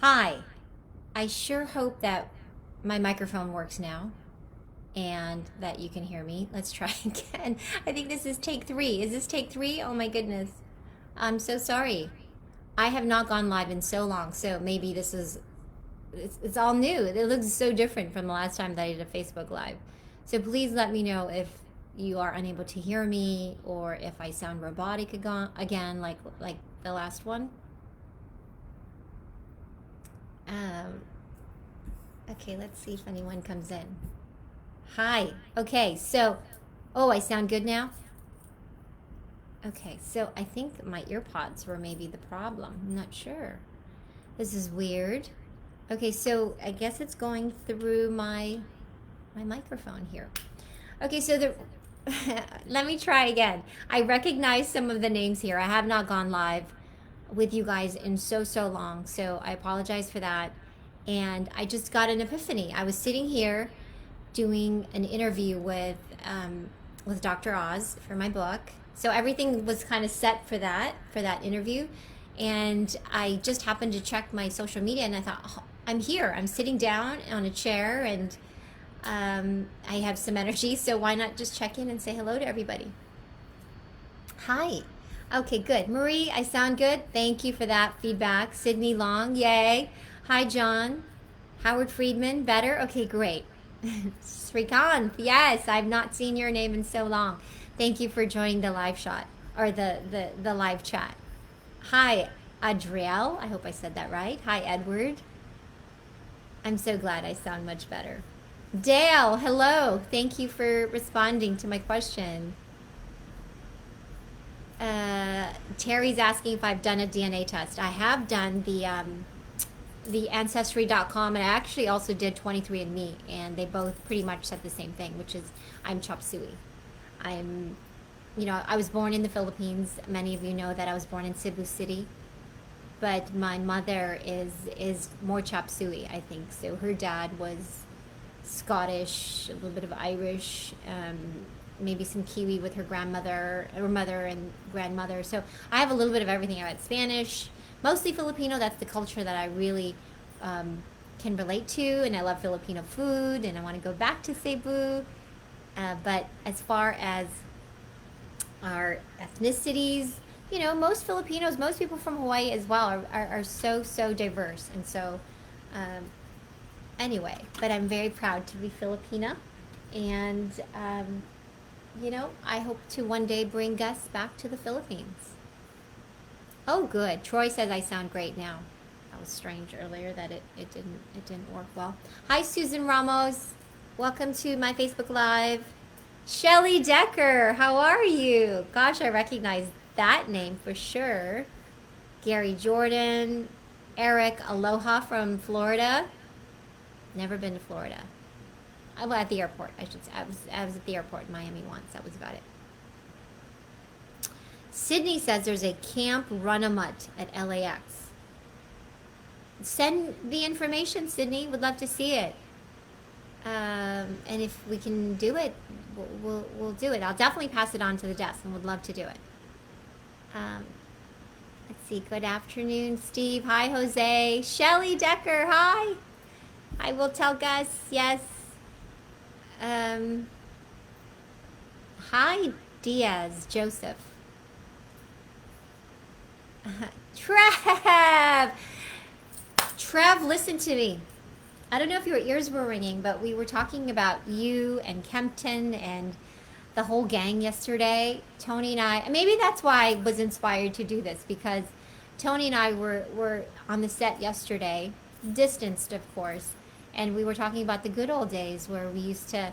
Hi. I sure hope that my microphone works now and that you can hear me. Let's try again. I think this is take three. Is this take three? Oh my goodness. I'm so sorry. I have not gone live in so long, so maybe it's all new. It looks so different from the last time that I did a Facebook Live. So please let me know if you are unable to hear me or if I sound robotic again, like the last one. Um, okay, let's see if anyone comes in. Hi. Okay, so, oh, I sound good now? Okay, so I think my earpods were maybe the problem. I'm not sure. This is weird. Okay, so I guess it's going through my microphone here. Okay, so the let me try again. I recognize some of the names here. I have not gone live with you guys in so long, so I apologize for that. And I just got an epiphany. I was sitting here doing an interview with Dr. Oz for my book. So everything was kind of set for that interview, and I just happened to check my social media, and I thought, oh, I'm here. I'm sitting down on a chair, and I have some energy. So why not just check in and say hello to everybody? Hi. Okay, good. Marie, I sound good. Thank you for that feedback. Sydney Long, yay. Hi, John. Howard Friedman, better? Okay, great. Srikanth, yes, I've not seen your name in so long. Thank you for joining the live shot or the live chat. Hi, Adrielle. I hope I said that right. Hi, Edward. I'm so glad I sound much better. Dale, hello. Thank you for responding to my question. Terry's asking if I've done a DNA test. I have done the ancestry.com, and I actually also did 23andMe, and they both pretty much said the same thing, which is I'm chop suey. I'm, I was born in the Philippines. Many of you know that I was born in Cebu City, but my mother is more chop suey, I think. So her dad was Scottish, a little bit of Irish, maybe some Kiwi with her grandmother, or mother and grandmother. So I have a little bit of everything. I had Spanish, mostly Filipino. That's the culture that I really can relate to, and I love Filipino food, and I want to go back to Cebu. But as far as our ethnicities, most Filipinos, most people from Hawaii as well are so diverse. And so, anyway, but I'm very proud to be Filipina. And, I hope to one day bring Gus back to the Philippines. Oh, good. Troy says I sound great now. That was strange earlier that it didn't work well. Hi, Susan Ramos. Welcome to my Facebook Live. Shelly Decker, how are you? Gosh, I recognize that name for sure. Gary Jordan, Eric, aloha from Florida. Never been to Florida. I was at the airport, I should say. I was at the airport in Miami once. That was about it. Sydney says there's a Camp Runamut at LAX. Send the information, Sydney. Would love to see it. And if we can do it, we'll do it. I'll definitely pass it on to the desk and would love to do it. Let's see. Good afternoon, Steve. Hi, Jose. Shelly Decker. Hi. I will tell Gus. Yes. Hi, Diaz. Joseph. Trev, listen to me. I don't know if your ears were ringing, but we were talking about you and Kempton and the whole gang yesterday. Tony and I, maybe that's why I was inspired to do this, because Tony and I were on the set yesterday, distanced, of course, and we were talking about the good old days where we used to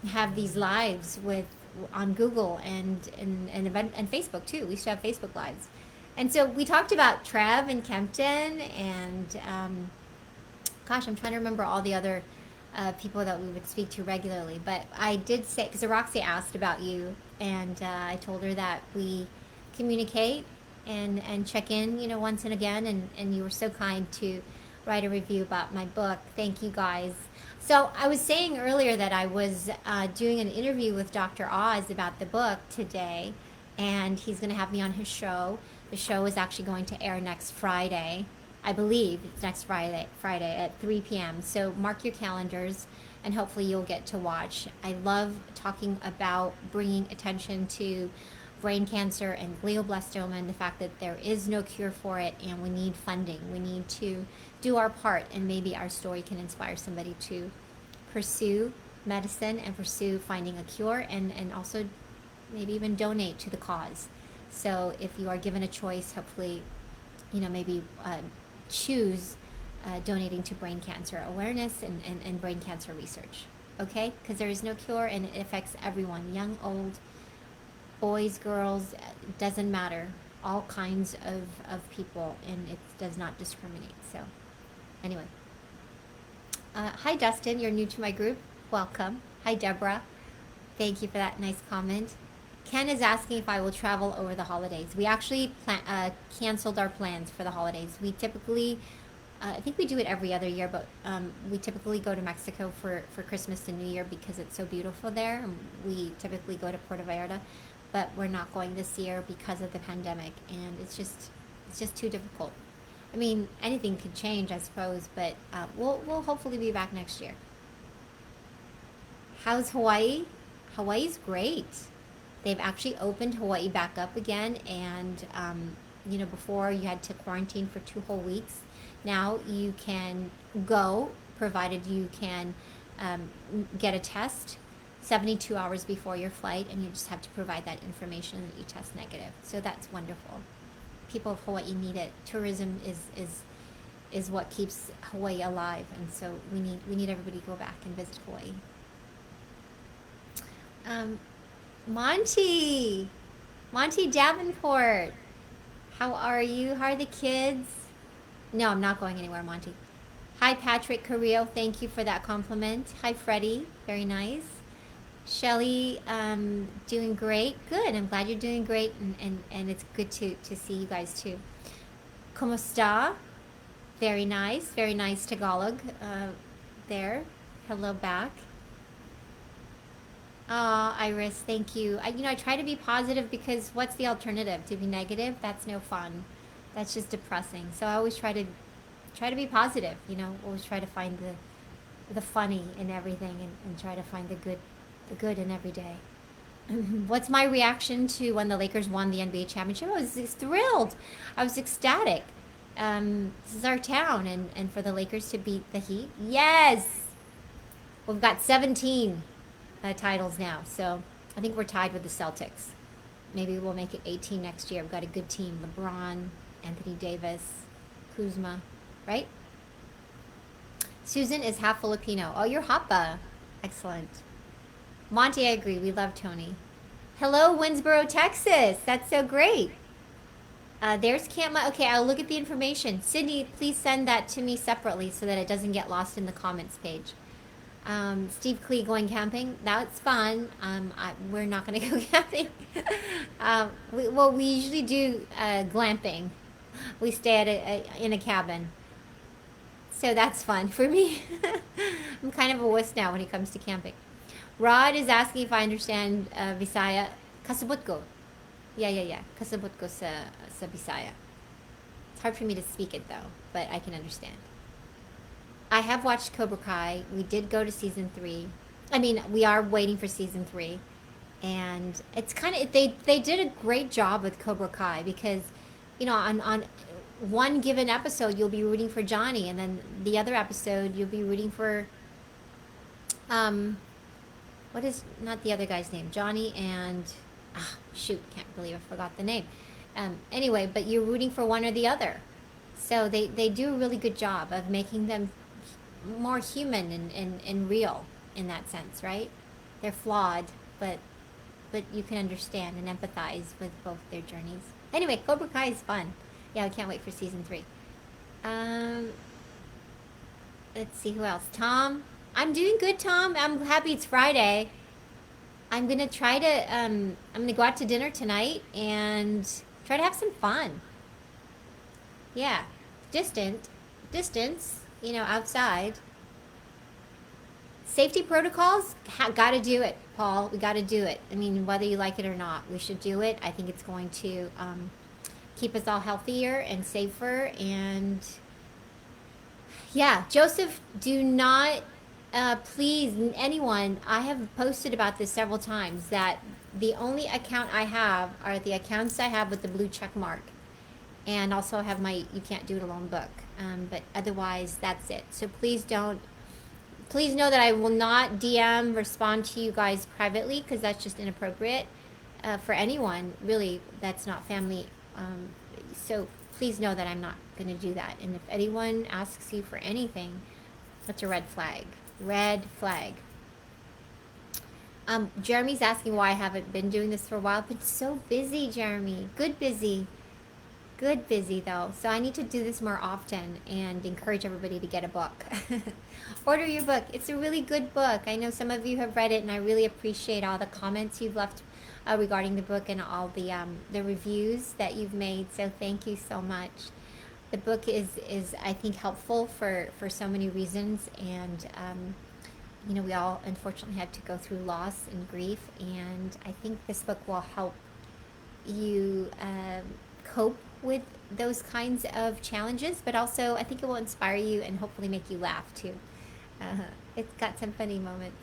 have these lives on Google and Facebook too. We used to have Facebook lives. And so we talked about Trev and Kempton and gosh, I'm trying to remember all the other people that we would speak to regularly. But I did say, because Roxy asked about you, and I told her that we communicate and check in, once and again. And you were so kind to write a review about my book. Thank you, guys. So I was saying earlier that I was doing an interview with Dr. Oz about the book today, and he's going to have me on his show. The show is actually going to air next Friday. I believe it's next Friday at 3 p.m. So mark your calendars, and hopefully you'll get to watch. I love talking about bringing attention to brain cancer and glioblastoma and the fact that there is no cure for it, and we need funding. We need to do our part, and maybe our story can inspire somebody to pursue medicine and pursue finding a cure, and also maybe even donate to the cause. So if you are given a choice, hopefully, maybe choose donating to brain cancer awareness and brain cancer research. Okay? Because there is no cure, and it affects everyone, young, old, boys, girls, doesn't matter. All kinds of people, and it does not discriminate. So anyway. Hi, Dustin. You're new to my group. Welcome. Hi, Deborah. Thank you for that nice comment. Ken is asking if I will travel over the holidays. We actually canceled our plans for the holidays. We typically, I think we do it every other year, but we typically go to Mexico for Christmas and New Year because it's so beautiful there. And we typically go to Puerto Vallarta, but we're not going this year because of the pandemic, and it's just too difficult. I mean, anything could change, I suppose, but we'll hopefully be back next year. How's Hawaii? Hawaii's great. They've actually opened Hawaii back up again, and before you had to quarantine for 2 whole weeks. Now you can go, provided you can get a test 72 hours before your flight, and you just have to provide that information that you test negative. So that's wonderful. People of Hawaii need it. Tourism is what keeps Hawaii alive, and so we need everybody to go back and visit Hawaii. Monty Davenport, how are you? How are the kids? No, I'm not going anywhere, Monty. Hi, Patrick Carrillo. Thank you for that compliment. Hi, Freddie. Very nice. Shelly, doing great. Good. I'm glad you're doing great, and it's good to see you guys too. ¿Cómo está? Very nice. Very nice Tagalog there. Hello back. Oh, Iris, thank you. I try to be positive because what's the alternative? To be negative? That's no fun. That's just depressing. So I always try to be positive. Always try to find the funny in everything, and try to find the good in every day. What's my reaction to when the Lakers won the NBA championship? I was thrilled. I was ecstatic. This is our town, and for the Lakers to beat the Heat, yes. We've got 17 titles now, so I think we're tied with the Celtics. Maybe we'll make it 18 next year. We've got a good team: LeBron, Anthony Davis, Kuzma, right? Susan is half Filipino. Oh, you're Hapa. Excellent. Monty, I agree. We love Tony. Hello, Winsboro, Texas. That's so great. There's Camp. Okay, I'll look at the information. Sydney, please send that to me separately so that it doesn't get lost in the comments page. Steve Clee going camping. That's fun. We're not going to go camping. We usually do glamping. We stay in a cabin. So that's fun for me. I'm kind of a wuss now when it comes to camping. Rod is asking if I understand Visaya. Kasabot ko. Yeah. Kasabot ko sa Visaya. It's hard for me to speak it though, but I can understand. I have watched Cobra Kai. We did go to season 3. I mean, we are waiting for season 3. And it's kind of, they did a great job with Cobra Kai because, on one given episode, you'll be rooting for Johnny. And then the other episode, you'll be rooting for, what is, not the other guy's name? Johnny and, can't believe I forgot the name. Anyway, but you're rooting for one or the other. So they do a really good job of making them more human and real in that sense, right? They're flawed, but you can understand and empathize with both their journeys. Anyway, Cobra Kai is fun. Yeah, I can't wait for season 3. Let's see who else. Tom. I'm doing good, Tom. I'm happy it's Friday. I'm going to try to, I'm going to go out to dinner tonight and try to have some fun. Yeah. Distance, outside. Safety protocols, got to do it, Paul. We got to do it. I mean, whether you like it or not, we should do it. I think it's going to keep us all healthier and safer, and Yeah, Joseph, do not, please, anyone, I have posted about this several times that the only account I have are the accounts I have with the blue check mark. And also I have my You Can't Do It Alone book. But otherwise, that's it. So please know that I will not DM respond to you guys privately because that's just inappropriate for anyone, really, that's not family. So please know that I'm not going to do that. And if anyone asks you for anything, that's a red flag. Red flag. Jeremy's asking why I haven't been doing this for a while. I've been so busy, Jeremy. Good busy. Good busy though. So I need to do this more often and encourage everybody to get a book. Order your book. It's a really good book. I know some of you have read it, and I really appreciate all the comments you've left regarding the book and all the reviews that you've made. So thank you so much. The book is I think helpful for so many reasons, and we all unfortunately had to go through loss and grief, and I think this book will help you cope with those kinds of challenges, but also I think it will inspire you and hopefully make you laugh too. It's got some funny moments.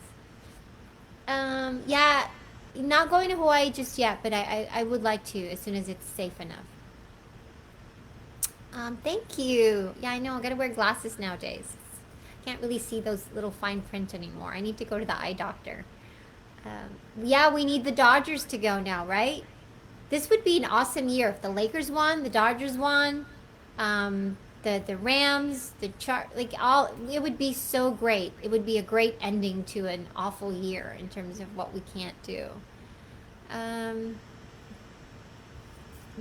Yeah, not going to Hawaii just yet, but I would like to as soon as it's safe enough. Thank you. Yeah, I know. I gotta wear glasses nowadays. Can't really see those little fine print anymore. I need to go to the eye doctor. Yeah, we need the Dodgers to go now, right? This would be an awesome year if the Lakers won, the Dodgers won, the Rams, it would be so great. It would be a great ending to an awful year in terms of what we can't do.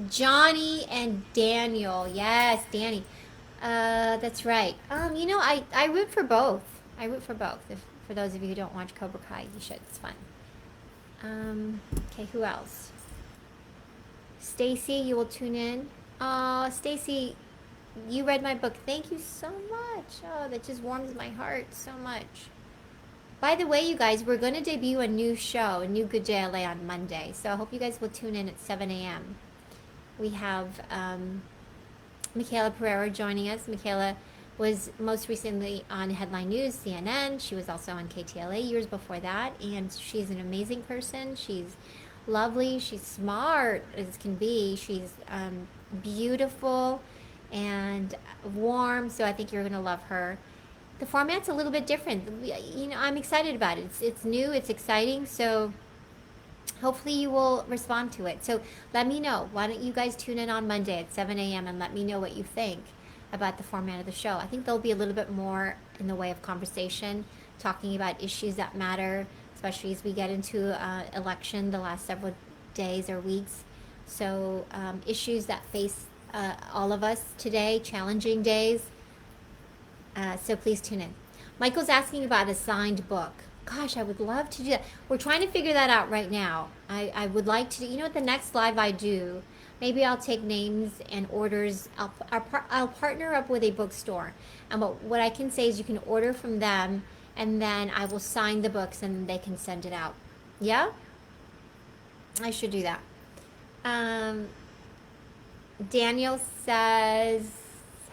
Johnny and Daniel, yes, Danny. That's right. I root for both. I root for both. For those of you who don't watch Cobra Kai, you should. It's fun. Okay, who else? Stacy, you will tune in. Oh, Stacy, you read my book. Thank you so much. Oh, that just warms my heart so much. By the way, you guys, we're going to debut a new show, a new Good Day LA on Monday. So I hope you guys will tune in at 7 a.m. We have Michaela Pereira joining us. Michaela was most recently on Headline News, CNN. She was also on KTLA years before that. And she's an amazing person. She's lovely. She's smart as can be. She's beautiful and warm. So I think you're going to love her. The format's a little bit different. I'm excited about it. It's new. It's exciting. So hopefully you will respond to it. So let me know. Why don't you guys tune in on Monday at 7 a.m. and let me know what you think about the format of the show. I think there'll be a little bit more in the way of conversation, talking about issues that matter, especially as we get into election the last several days or weeks. So issues that face all of us today, challenging days. So please tune in. Michael's asking about a signed book. Gosh, I would love to do that. We're trying to figure that out right now. I would like to, the next live I do, maybe I'll take names and orders. I'll partner up with a bookstore. And what I can say is you can order from them, and then I will sign the books and they can send it out. Yeah? I should do that. Daniel says,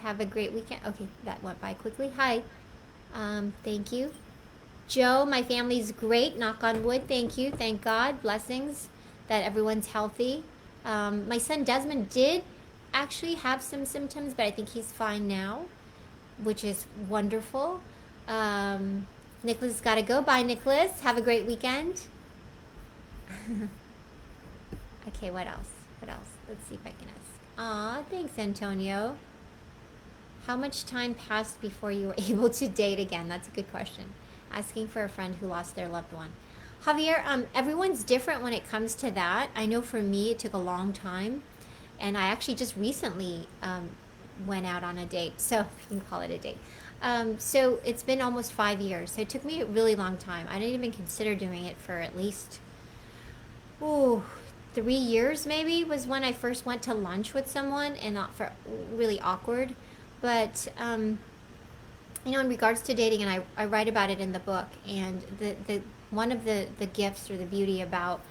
have a great weekend. Okay, that went by quickly. Hi. Thank you. Joe, my family's great. Knock on wood. Thank you. Thank God. Blessings that everyone's healthy. My son Desmond did actually have some symptoms, but I think he's fine now, which is wonderful. Nicholas got to go. Bye, Nicholas. Have a great weekend. Okay, what else? Let's see if I can ask. Aw, thanks, Antonio. How much time passed before you were able to date again? That's a good question. Asking for a friend who lost their loved one. Javier, everyone's different when it comes to that. I know for me, it took a long time. And I actually just recently went out on a date. So you can call it a date. So it's been almost 5 years. So it took me a really long time. I didn't even consider doing it for at least, 3 years maybe was when I first went to lunch with someone, and not for really awkward. But, in regards to dating, and I write about it in the book, and the one of the gifts or the beauty about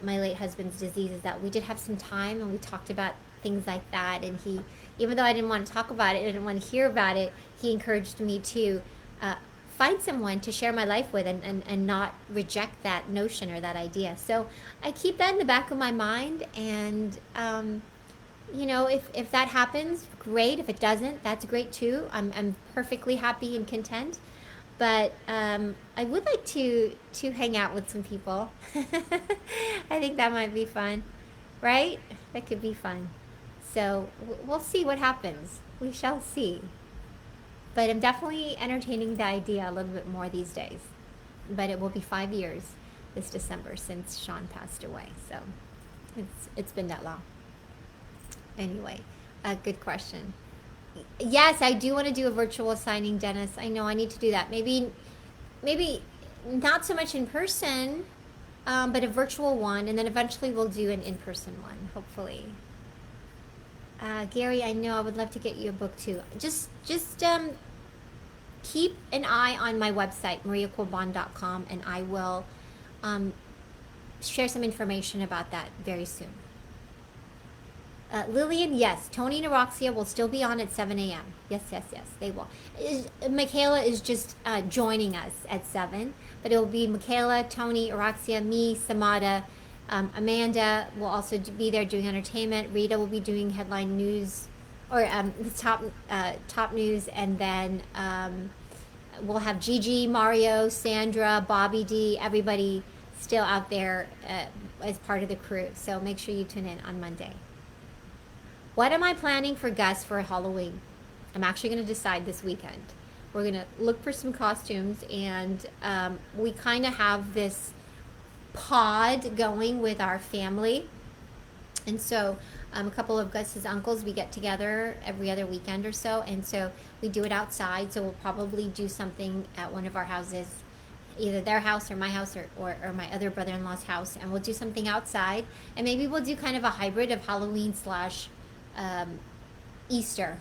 my late husband's disease is that we did have some time, and we talked about things like that, and he even though I didn't want to talk about it, I didn't want to hear about it, he encouraged me to uh, find someone to share my life with, and not reject that notion or that idea. So I keep that in the back of my mind, and if that happens, great. If it doesn't, that's great too. I'm perfectly happy and content. But I would like to hang out with some people. I think that might be fun, right? That could be fun. So we'll see what happens. We shall see. But I'm definitely entertaining the idea a little bit more these days. But it will be 5 years this December since Sean passed away. So it's been that long. Anyway, a good question. Yes, I do want to do a virtual signing, Dennis. I know I need to do that. Maybe not so much in person, but a virtual one, and then eventually we'll do an in-person one, hopefully. Gary, I know I would love to get you a book too. Just keep an eye on my website, mariaquiban.com, and I will share some information about that very soon. Lillian, yes. Tony and Aroxia will still be on at 7 a.m. Yes, they will. Michaela is just joining us at 7, but it will be Michaela, Tony, Aroxia, me, Samada. Amanda will also be there doing entertainment. Rita will be doing headline news, or the top news, and then we'll have Gigi, Mario, Sandra, Bobby D, everybody still out there as part of the crew. So make sure you tune in on Monday. What am I planning for Gus for Halloween? I'm actually going to decide this weekend. We're going to look for some costumes, and we kind of have this pod going with our family. And so a couple of Gus's uncles, we get together every other weekend or so, and so we do it outside. So we'll probably do something at one of our houses, either their house or my house, or my other brother-in-law's house, and we'll do something outside. And maybe we'll do kind of a hybrid of Halloween slash Easter,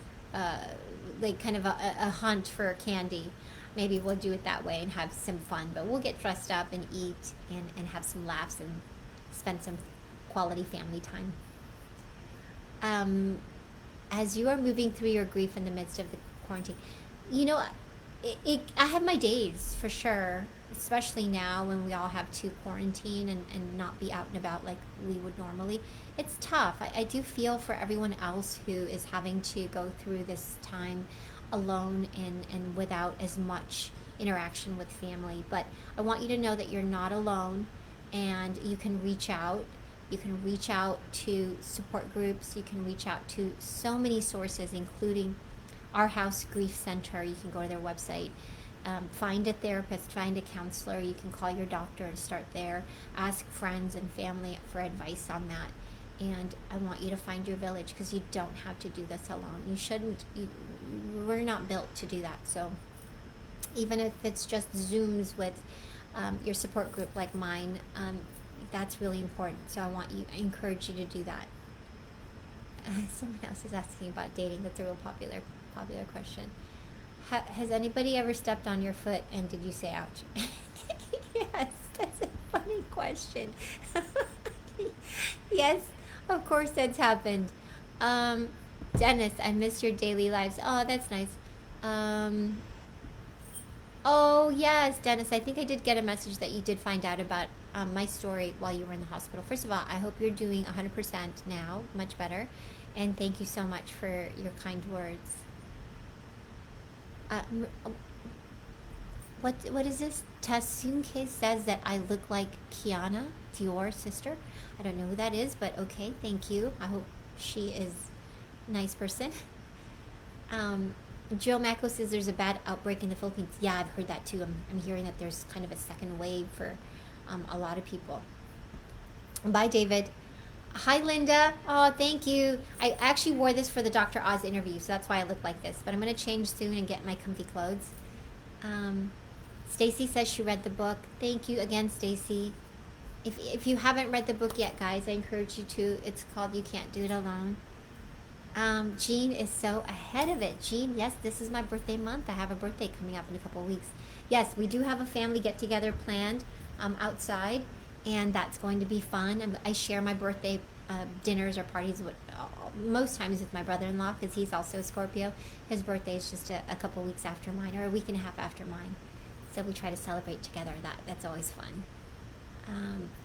like kind of a hunt for candy. Maybe we'll do it that way and have some fun, but we'll get dressed up and eat and have some laughs and spend some quality family time. As you are moving through your grief in the midst of the quarantine, I have my days for sure, especially now when we all have to quarantine and not be out and about like we would normally. It's tough. I do feel for everyone else who is having to go through this time alone and without as much interaction with family. But I want you to know that you're not alone, and you can reach out. You can reach out to support groups. You can reach out to so many sources, including Our House Grief Center. You can go to their website. Find a therapist, find a counselor. You can call your doctor and start there. Ask friends and family for advice on that. And I want you to find your village, because you don't have to do this alone. You shouldn't. We're not built to do that. So even if it's just Zooms with your support group like mine, that's really important. So I encourage you to do that. Someone else is asking about dating. That's a real popular question. Has anybody ever stepped on your foot and did you say ouch? Yes, that's a funny question. Yes, of course that's happened. Dennis, I missed your daily lives. Oh, that's nice. Oh, yes, Dennis, I think I did get a message that you did find out about my story while you were in the hospital. First of all, I hope you're doing 100% now, much better. And thank you so much for your kind words. What is this? Tasunke says that I look like Kiana, Dior's sister. I don't know who that is, but okay, thank you. I hope she is a nice person. Joe Macko says there's a bad outbreak in the Philippines. Yeah, I've heard that too. I'm hearing that there's kind of a second wave for a lot of people. Bye, David. Hi, Linda. Oh, thank you. I actually wore this for the Dr. Oz interview, so that's why I look like this. But I'm going to change soon and get my comfy clothes. Stacy says she read the book. Thank you again, Stacy. If you haven't read the book yet, guys, I encourage you to. It's called You Can't Do It Alone. Jean is so ahead of it. Jean, yes, this is my birthday month. I have a birthday coming up in a couple of weeks. Yes, we do have a family get-together planned outside, and that's going to be fun. I share my birthday dinners or parties with, most times with my brother-in-law, because he's also a Scorpio. His birthday is just a couple weeks after mine, or a week and a half after mine. So we try to celebrate together. That's always fun.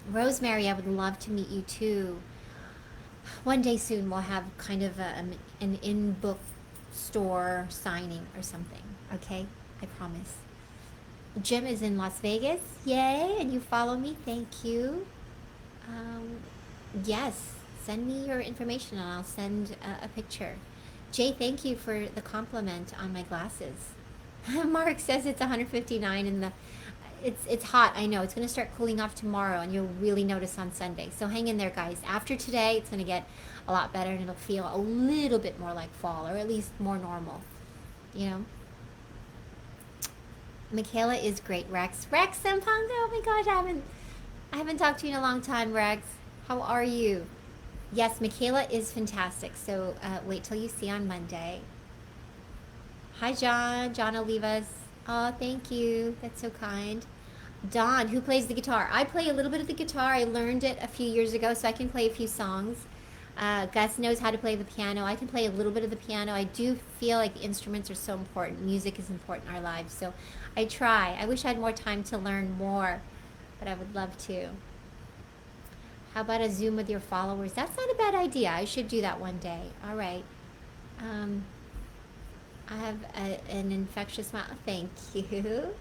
Rosemary, I would love to meet you too. One day soon we'll have kind of an in-book store signing or something. Okay, I promise. Jim is in Las Vegas. Yay! And you follow me. Thank you. Yes, send me your information and I'll send a picture. Jay, thank you for the compliment on my glasses. Mark says it's 159 and it's hot. I know. It's going to start cooling off tomorrow and you'll really notice on Sunday. So hang in there, guys. After today, it's going to get a lot better and it'll feel a little bit more like fall, or at least more normal, you know? Michaela is great. Rex and Pongo. Oh my gosh, I haven't talked to you in a long time, Rex. How are you? Yes, Michaela is fantastic. So wait till you see on Monday. Hi, John. John Olivas. Oh, thank you. That's so kind. Dawn, who plays the guitar? I play a little bit of the guitar. I learned it a few years ago, so I can play a few songs. Gus knows how to play the piano. I can play a little bit of the piano. I do feel like instruments are so important. Music is important in our lives, so I try. I wish I had more time to learn more, but I would love to. How about a Zoom with your followers? That's not a bad idea. I should do that one day. All right. I have an infectious smile. Thank you.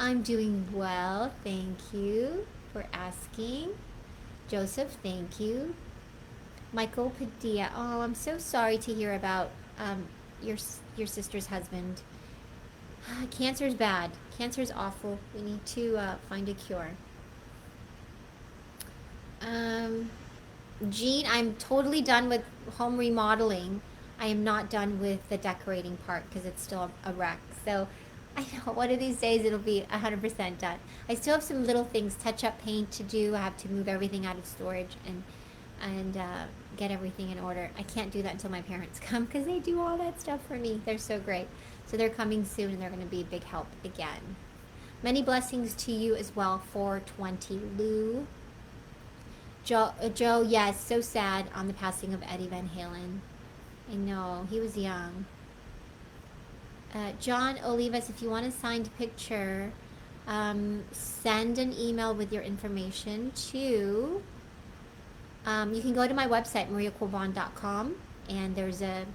I'm doing well. Thank you for asking. Joseph, thank you. Michael Padilla. Oh, I'm so sorry to hear about your sister's husband. Cancer's bad. Cancer's awful. We need to find a cure. Jean, I'm totally done with home remodeling. I am not done with the decorating part because it's still a wreck. So I know one of these days it'll be 100% done. I still have some little things, touch-up paint to do. I have to move everything out of storage and get everything in order. I can't do that until my parents come because they do all that stuff for me. They're so great. So they're coming soon and they're going to be a big help again. Many blessings to you as well. 420 Lou. Joe, yes, so sad on the passing of Eddie Van Halen. I know, he was young. John Olivas, if you want a signed picture, send an email with your information to, you can go to my website, mariaquiban.com, and there's a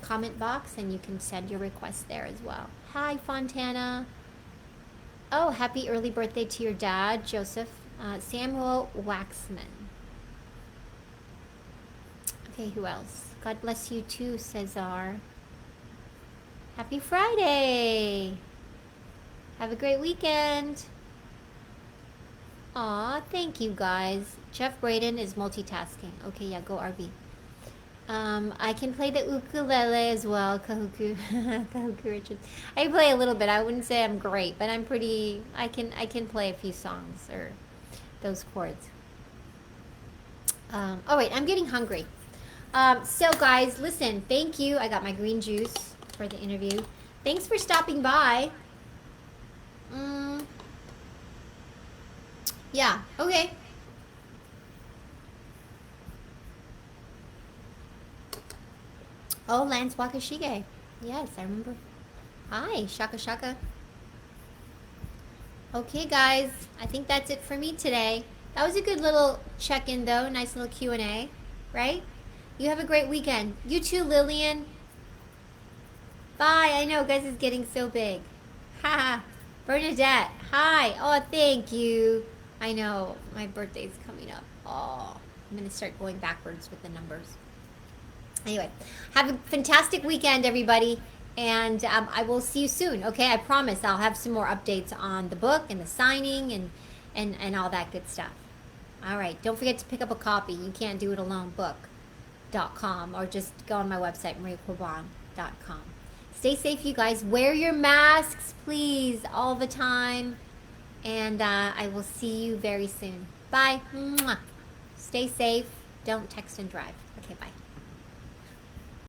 comment box, and you can send your request there as well. Hi, Fontana. Oh, happy early birthday to your dad, Joseph. Samuel Waxman. Okay, who else? God bless you too, Cesar. Happy Friday. Have a great weekend. Aw, thank you guys. Jeff Braden is multitasking. Okay, yeah, go RV. I can play the ukulele as well, Kahuku. Kahuku Richards. I play a little bit. I wouldn't say I'm great, but I'm pretty. I can play a few songs or those chords. Oh wait, I'm getting hungry. So guys, listen. Thank you. I got my green juice for the interview. Thanks for stopping by. Yeah. Okay. Oh, Lance Wakashige. Yes, I remember. Hi, Shaka Shaka. Okay, guys. I think that's it for me today. That was a good little check-in, though. Nice little Q&A, right? You have a great weekend. You too, Lillian. Bye. I know, guys, it's getting so big. Haha. Bernadette. Hi. Oh, thank you. I know. My birthday's coming up. Oh, I'm going to start going backwards with the numbers. Anyway, have a fantastic weekend, everybody, and I will see you soon, okay? I promise I'll have some more updates on the book and the signing and all that good stuff. All right, don't forget to pick up a copy. You can't do it alone, book.com, or just go on my website, mariaquiban.com. Stay safe, you guys. Wear your masks, please, all the time, and I will see you very soon. Bye. Mwah. Stay safe. Don't text and drive. Okay, bye.